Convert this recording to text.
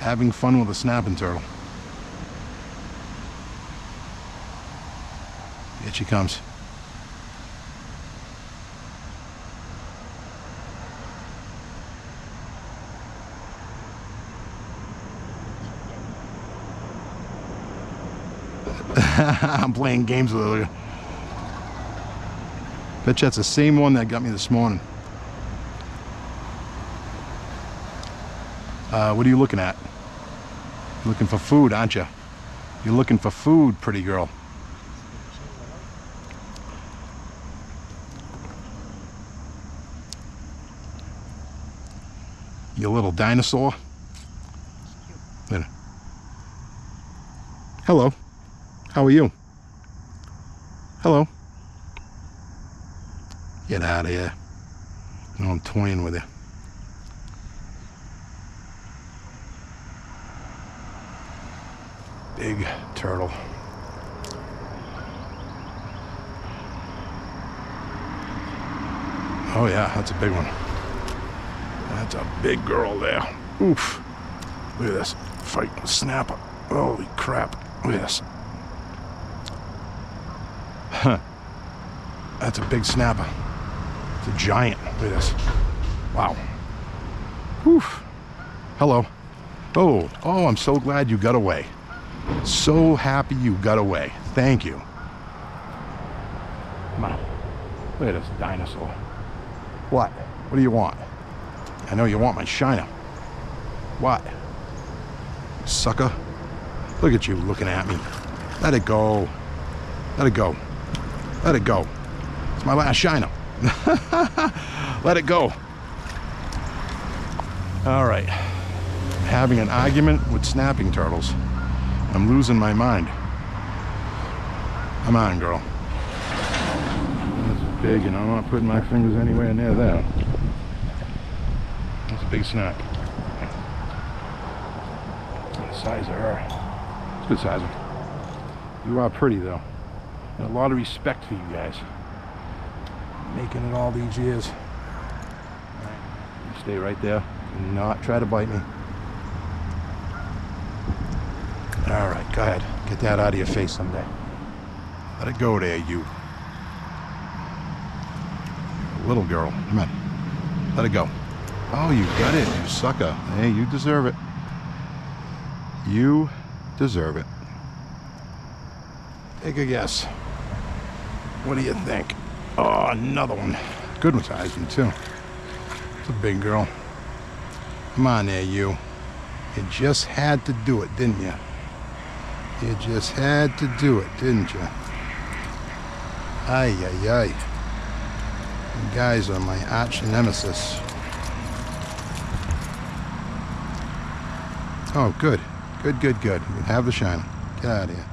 having fun with a snapping turtle. Here she comes. I'm playing games with her. Bet you that's the same one that got me this morning. What are you looking at? You're looking for food, aren't you? You're looking for food, pretty girl. You little dinosaur. Hello. How are you? Hello. Get out of here. No, I'm toying with you. Big turtle. Oh yeah, that's a big one. That's a big girl there. Oof. Look at this. Fighting a snapper. Holy crap. Look at this. Huh. That's a big snapper. It's a giant. Look at this. Wow. Oof. Hello. Oh, I'm so glad you got away. So happy you got away. Thank you. Come on. Look at this dinosaur. What? What do you want? I know you want my shiner. What? Sucker. Look at you looking at me. Let it go. Let it go. Let it go. It's my last shiner. Let it go. All right. I'm having an argument with snapping turtles. I'm losing my mind. Come on, girl. That's big, and I'm not putting my fingers anywhere near that. That's a big snap. The size of her. It's a good size. You are pretty, though. And a lot of respect for you guys. Making it all these years. All right. You stay right there. Do not try to bite me. All right, go ahead. Get that out of your face someday. Let it go there, you. Little girl. Come on. Let it go. Oh, you got it, you sucker. Hey, you deserve it. You deserve it. Take a guess. What do you think? Oh, another one. Good one size one, too. It's a big girl. Come on there, you. You just had to do it, didn't you? You just had to do it, didn't you? Ay, ay, ay. You guys are my arch nemesis. Oh, good. Good, good, good. You can have the shiner. Get out of here.